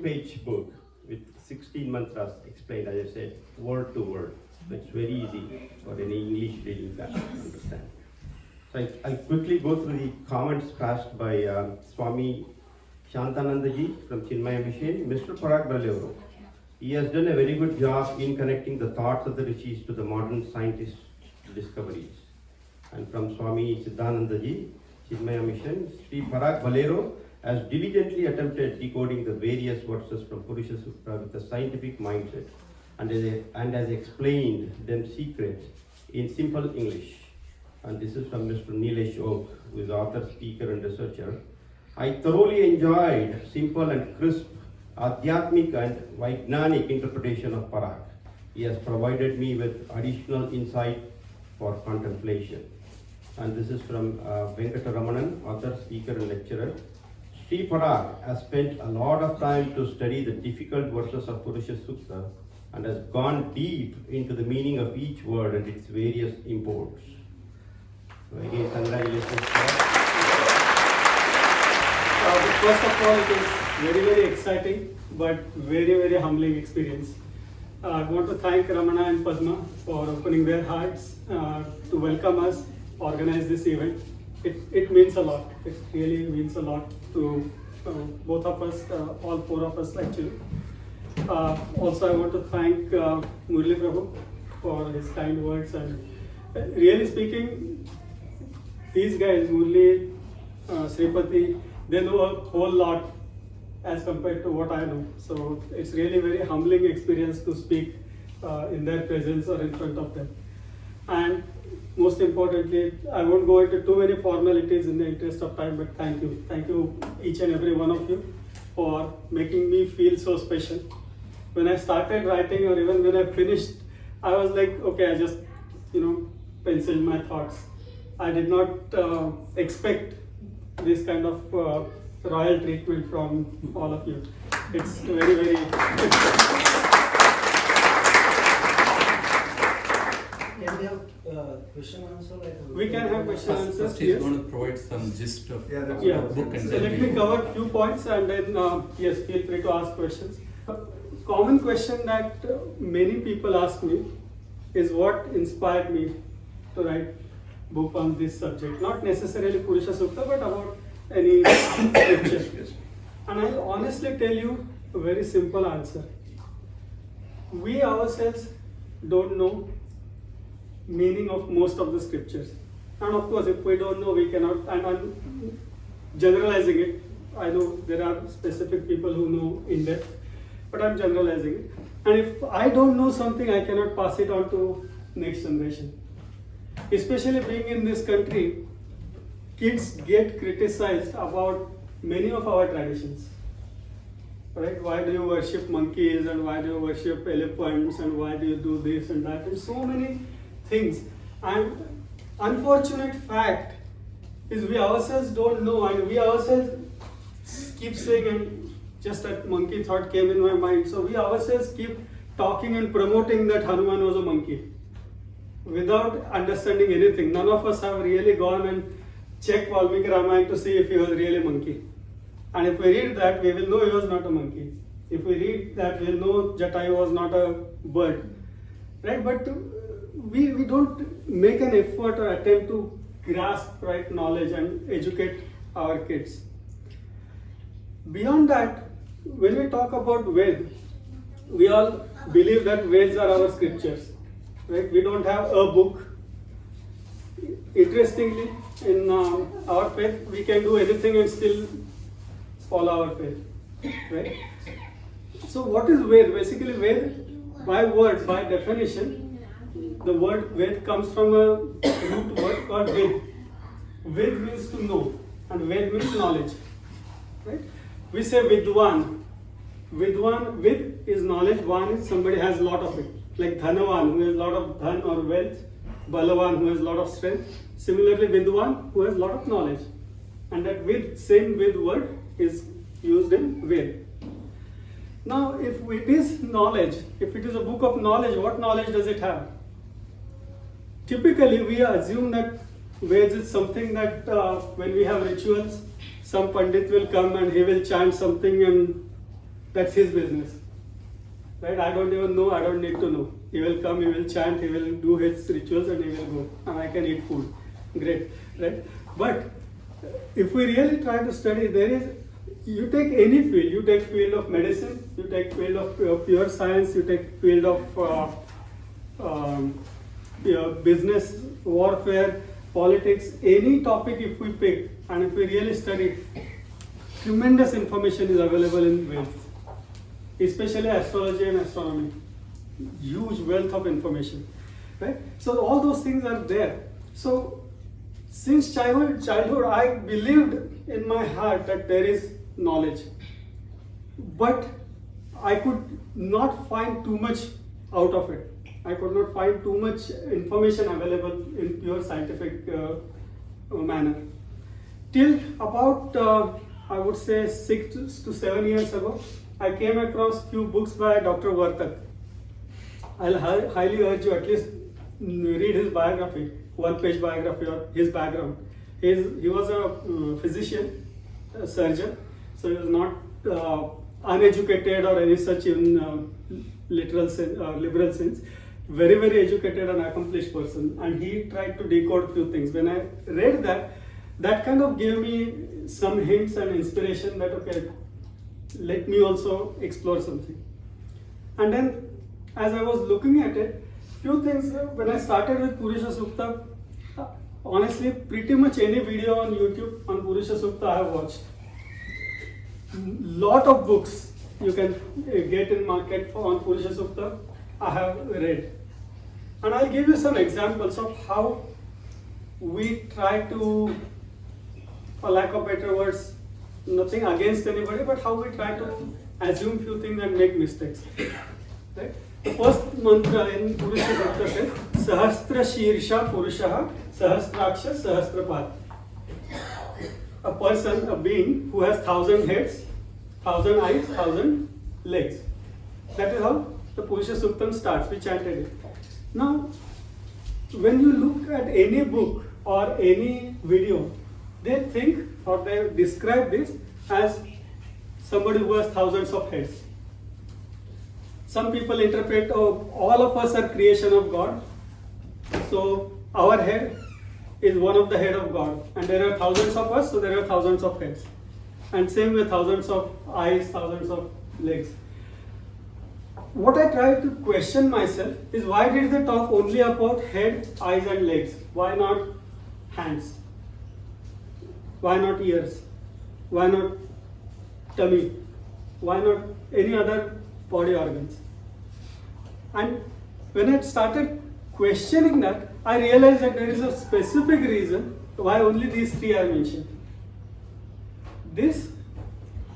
42-page book with 16 mantras explained, as I said, word to word. So it's very easy for any English reading class to understand. So I quickly go through the comments passed by Swami Shantanandaji from Chinmaya Mission. Mr. Parag Balevro, he has done a very good job in connecting the thoughts of the rishis to the modern scientist discoveries. And from Swami Siddhanandaji, Chinmaya Mission, Sri Parag Balero has diligently attempted decoding the various verses from Purusha Sukta with a scientific mindset and has explained them secrets in simple English. And this is from Mr. Nilesh Oak, who is author, speaker and researcher. I thoroughly enjoyed simple and crisp Adhyatmik and Vaijnanic interpretation of Parag. He has provided me with additional insight for contemplation. And this is from Venkataramanan, author, speaker and lecturer. Sri Parag has spent a lot of time to study the difficult verses of Purusha Sukta and has gone deep into the meaning of each word and its various imports. So again, congratulations. First of all, it is very, very exciting, but very, very humbling experience. I want to thank Ramana and Padma for opening their hearts to welcome us, organize this event. It means a lot. It really means a lot to both of us, all four of us actually. Also, I want to thank Murli Prabhu for his kind words, and really speaking, these guys, Murli, Sripati, they know a whole lot as compared to what I know. So it's really very humbling experience to speak in their presence or in front of them. And most importantly, I won't go into too many formalities in the interest of time, but thank you. Thank you each and every one of you for making me feel so special. When I started writing or even when I finished, I was like, okay, I just, penciled my thoughts. I did not expect this kind of royal treatment from all of you. It's very, very... Can we have question answer? We can have question answers. First he's going to provide some gist of the book and so then let me cover a few points and then yes, feel free to ask questions. Common question that many people ask me is what inspired me to write book on this subject. Not necessarily Purusha Sukta, but about any scripture. And I'll honestly tell you a very simple answer. We ourselves don't know meaning of most of the scriptures. And of course, if we don't know, we cannot, and I'm generalizing it. I know there are specific people who know in depth, but I'm generalizing it. And if I don't know something, I cannot pass it on to next generation. Especially being in this country, kids get criticized about many of our traditions. Right? Why do you worship monkeys and why do you worship elephants and why do you do this and that and so many things. And unfortunate fact is we ourselves don't know, and we ourselves keep saying, and just that monkey thought came in my mind. So we ourselves keep talking and promoting that Hanuman was a monkey without understanding anything. None of us have really gone and checked Valmiki Ramayana to see if he was really a monkey. And if we read that, we will know he was not a monkey. If we read that, we will know Jatayu was not a bird. Right? But we don't make an effort or attempt to grasp right knowledge and educate our kids. Beyond that, when we talk about Ved, we all believe that Veds are our scriptures. Right? We don't have a book. Interestingly, in our faith, we can do anything and still follow our faith. Right? So what is Ved? Basically, Ved, by word, by definition, the word Ved comes from a root word called Ved. Ved means to know, and Ved means knowledge. Right? We say Vidwan. Vidwan, Vid is knowledge, Van is somebody has a lot of it. Like Dhanavan, who has a lot of dhan or wealth, Balavan, who has a lot of strength. Similarly, Vidwan, who has a lot of knowledge. And that Vid, same Vid word is used in Ved. Now, if it is knowledge, if it is a book of knowledge, what knowledge does it have? Typically, we assume that Veds is something that when we have rituals, some Pandit will come and he will chant something and that's his business. Right? I don't even know, I don't need to know. He will come, he will chant, he will do his rituals and he will go. And I can eat food. Great. Right? But if we really try to study, you take any field, you take field of medicine, you take field of pure science, you take field of business, warfare, politics, any topic if we pick and if we really study, tremendous information is available in wealth, especially astrology and astronomy. Huge wealth of information, right? So all those things are there. So since childhood, I believed in my heart that there is knowledge, but I could not find too much out of it. I could not find too much information available in pure scientific manner. Till about, I would say 6 to 7 years ago, I came across few books by Dr. Vartak. I'll highly urge you at least read his biography, one-page biography or his background. He was a physician, a surgeon, so he was not uneducated or any such in literal sense, liberal sense. Very, very educated and accomplished person, and he tried to decode few things. When I read that kind of gave me some hints and inspiration that okay, let me also explore something. And then as I was looking at it, few things, when I started with Purusha Sukta, honestly pretty much any video on YouTube on Purusha Sukta I have watched. Lot of books you can get in market on Purusha Sukta I have read. And I'll give you some examples of how we try to, for lack of better words, nothing against anybody, but how we try to assume few things and make mistakes. Right? The first mantra in Purusha Sukta says, Sahasra Shirsha Purushaha Sahasraksha Sahasrapad. A person, a being who has 1,000 heads, 1,000 eyes, 1,000 legs. That is how the Purusha Suktam starts. We chanted it. Now, when you look at any book or any video, they think or they describe this as somebody who has thousands of heads. Some people interpret, oh, all of us are creation of God, so our head is one of the head of God, and there are thousands of us, so there are thousands of heads. And same with thousands of eyes, thousands of legs. What I try to question myself is why did they talk only about head, eyes and legs? Why not hands? Why not ears? Why not tummy? Why not any other body organs? And when I started questioning that, I realized that there is a specific reason why only these three are mentioned. This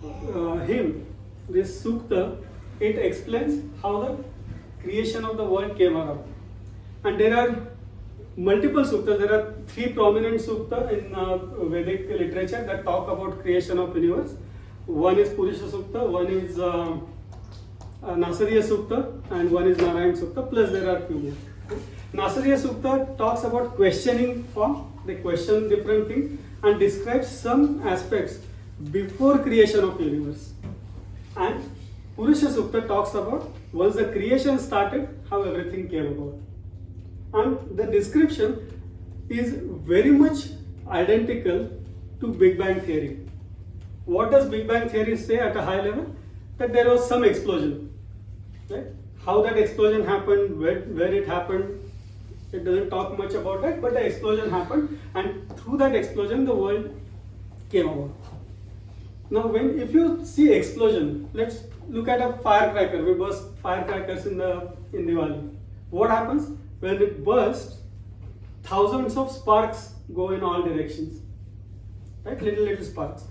hymn, this sukta, it explains how the creation of the world came around. And there are multiple suktas. There are three prominent sukta in Vedic literature that talk about creation of universe. One is Purusha Sukta, one is Nasariya Sukta, and one is Narayan Sukta, plus there are few more. Nasariya Sukta talks about questioning form. They question different things and describes some aspects before creation of universe. And Purusha Sukta talks about once the creation started, how everything came about. And the description is very much identical to Big Bang Theory. What does Big Bang Theory say at a high level? That there was some explosion. Right? How that explosion happened, where it happened, it doesn't talk much about that, but the explosion happened, and through that explosion the world came about. Now if you see explosion, let's look at a firecracker. We burst firecrackers in Diwali. What happens? When it bursts, thousands of sparks go in all directions. Right? Little sparks.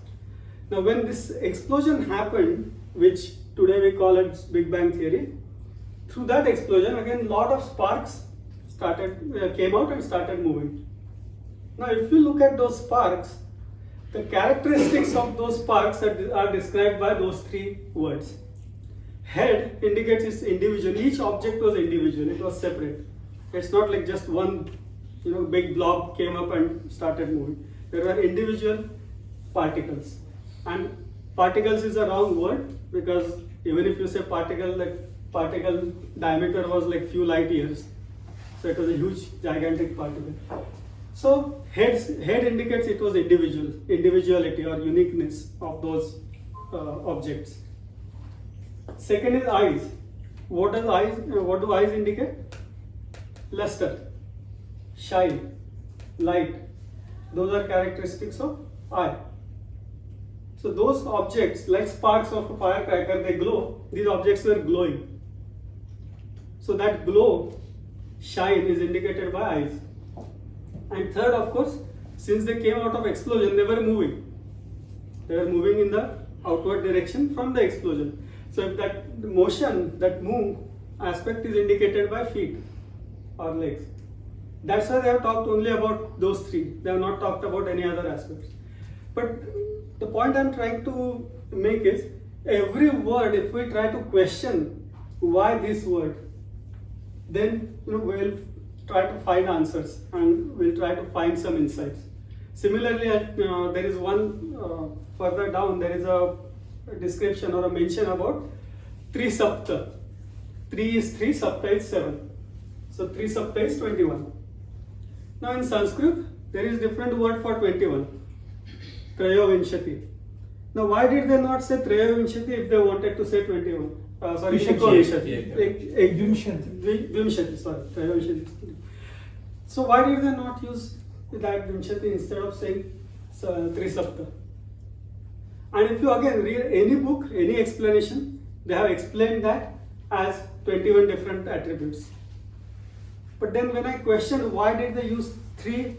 Now when this explosion happened, which today we call it Big Bang Theory, through that explosion again lot of sparks came out and started moving. Now if you look at those sparks, the characteristics of those sparks are described by those three words. Head indicates its individual. Each object was individual. It was separate. It's not like just one, big blob came up and started moving. There were individual particles. And particles is a wrong word because Even if you say particle, like particle diameter was like few light years. So it was a huge, gigantic particle. So head indicates it was individuality or uniqueness of those objects. Second is eyes. What do eyes indicate? Luster, shine, light. Those are characteristics of eye. So those objects, like sparks of a firecracker, they glow. These objects were glowing. So that glow, shine is indicated by eyes. And third, of course, since they came out of explosion, they were moving. They were moving in the outward direction from the explosion. So if that motion, that move aspect is indicated by feet or legs. That's why they have talked only about those three. They have not talked about any other aspects. But the point I'm trying to make is, every word, if we try to question why this word, then we'll try to find answers and we'll try to find some insights. Similarly, there is one further down, there is a description or a mention about Tri Sapta. 3 is 3, Sapta is 7. So 3 Sapta is 21. Now in Sanskrit, there is different word for 21. Trayo Vinshati. Now why did they not say Trayo Vinshati if they wanted to say 21? Sorry, Vimshati, sorry, Trayo Vinshati. So why did they not use that Vimshati instead of saying Tri Sapta? And if you again read any book, any explanation, they have explained that as 21 different attributes. But then when I question why did they use 3,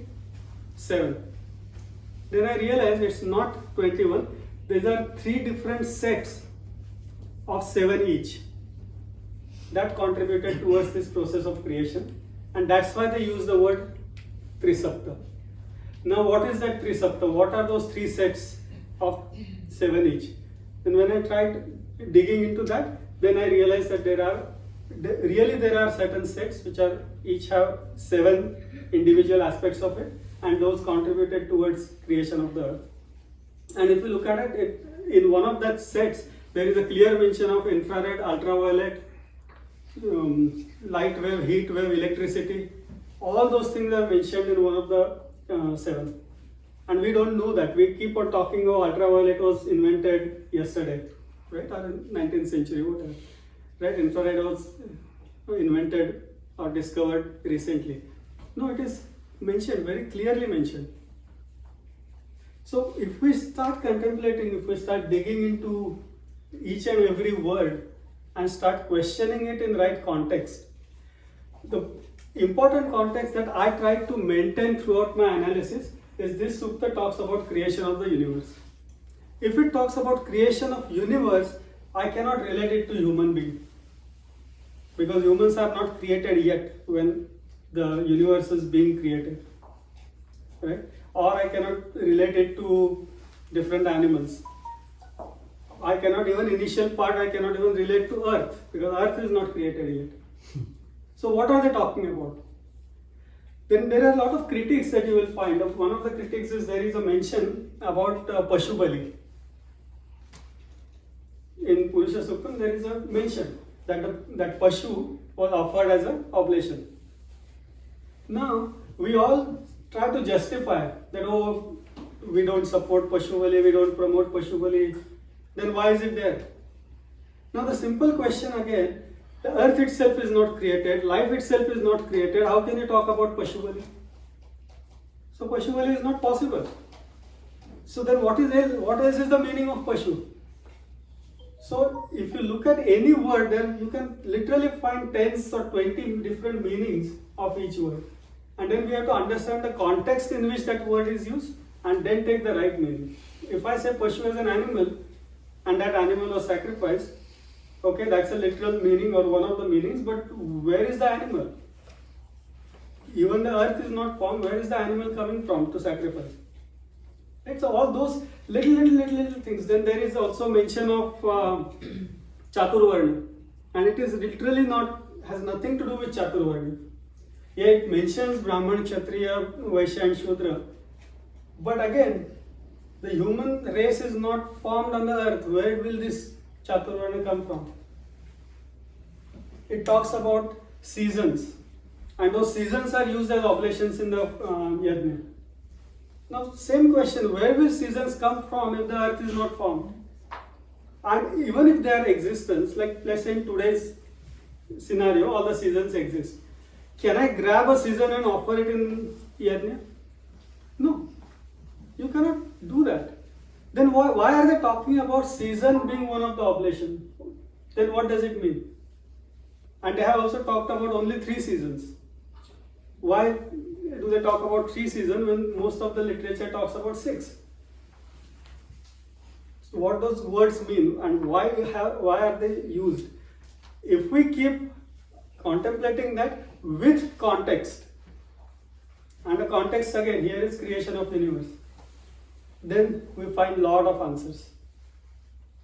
7, then I realized it's not 21. These are 3 different sets of 7 each that contributed towards this process of creation. And that's why they use the word Trisapta. Now what is that Trisapta? What are those 3 sets of 7 each? And when I tried digging into that, then I realized that there are certain sets which are each have 7 individual aspects of it, and those contributed towards creation of the earth. And if you look at it, in one of that sets, there is a clear mention of infrared, ultraviolet, light wave, heat wave, electricity. All those things are mentioned in one of the 7. And we don't know that. We keep on talking, oh, ultraviolet was invented yesterday, right? Or in 19th century, whatever. Right? Infrared was invented or discovered recently. No, it is mentioned, very clearly mentioned. So if we start contemplating, if we start digging into each and every word and start questioning it in right context, the important context that I try to maintain throughout my analysis is this sukta talks about creation of the universe. If it talks about creation of universe, I cannot relate it to human being, because humans are not created yet when the universe is being created, right? Or I cannot relate it to different animals. I cannot even relate to earth, because earth is not created yet. So what are they talking about? Then there are a lot of critiques that you will find. One of the critiques is there is a mention about Pashu Bali. In Purusha Sukta, there is a mention that Pashu was offered as an oblation. Now, we all try to justify that, oh, we don't support Pashu Bali, we don't promote Pashu Bali. Then why is it there? Now, the simple question again, the earth itself is not created, life itself is not created, how can you talk about Pashu Bali? So Pashu Bali is not possible. So then what else is the meaning of Pashu? So if you look at any word, then you can literally find 10 or 20 different meanings of each word. And then we have to understand the context in which that word is used and then take the right meaning. If I say Pashu is an animal and that animal was sacrificed, okay, that's a literal meaning or one of the meanings, but where is the animal? Even the earth is not formed, where is the animal coming from to sacrifice? Right? So all those little things. Then there is also mention of Chaturvarna, and it is literally has nothing to do with Chaturvarna. Yeah, it mentions Brahman, Kshatriya, Vaishya and Shudra. But again, the human race is not formed on the earth. Where will this Chaturvarna come from? It talks about seasons, and those seasons are used as oblations in the yajna. Now, same question: where will seasons come from if the earth is not formed? And even if their existence, like let's say in today's scenario, all the seasons exist. Can I grab a season and offer it in yajna? No, you cannot do that. Then why are they talking about season being one of the oblations? Then what does it mean? And they have also talked about only 3 seasons. Why do they talk about 3 seasons when most of the literature talks about 6? So what those words mean and why are they used? If we keep contemplating that with context, and the context again here is creation of the universe, then we find lot of answers.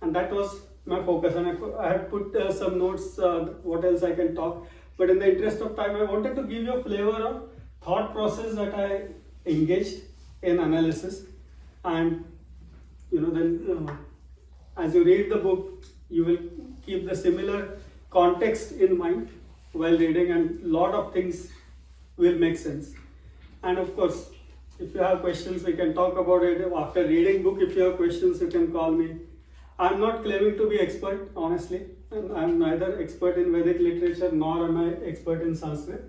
And that was my focus, and I had put some notes, what else I can talk, but in the interest of time I wanted to give you a flavor of thought process that I engaged in analysis. And then as you read the book, you will keep the similar context in mind while reading, and lot of things will make sense. And of course, if you have questions, we can talk about it after reading book. If you have questions, you can call me. I'm not claiming to be expert, honestly, and I'm neither expert in Vedic literature nor am I expert in Sanskrit.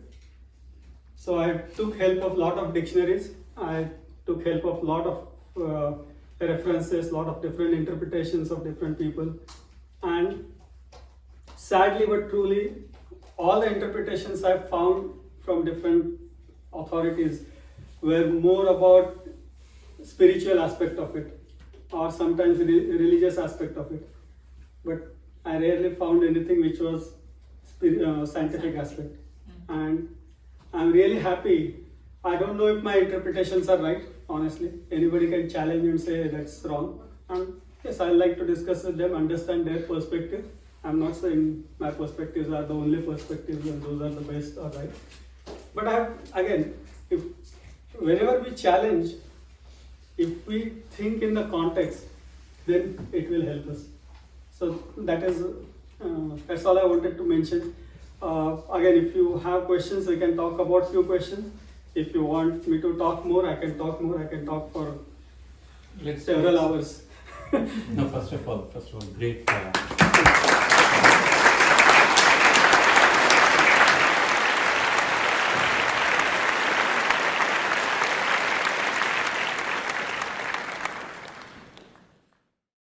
So I took help of lot of dictionaries. I took help of lot of references, lot of different interpretations of different people, and sadly but truly, all the interpretations I found from different authorities were more about spiritual aspect of it, or sometimes religious aspect of it. But I rarely found anything which was scientific aspect. And I'm really happy. I don't know if my interpretations are right, honestly. Anybody can challenge and say that's wrong. And yes, I like to discuss with them, understand their perspective. I'm not saying my perspectives are the only perspectives and those are the best or right. But whenever we challenge, if we think in the context, then it will help us. So that's all I wanted to mention. Again, if you have questions, we can talk about few questions. If you want me to talk more, I can talk more. I can talk for several hours. No, first of all, great.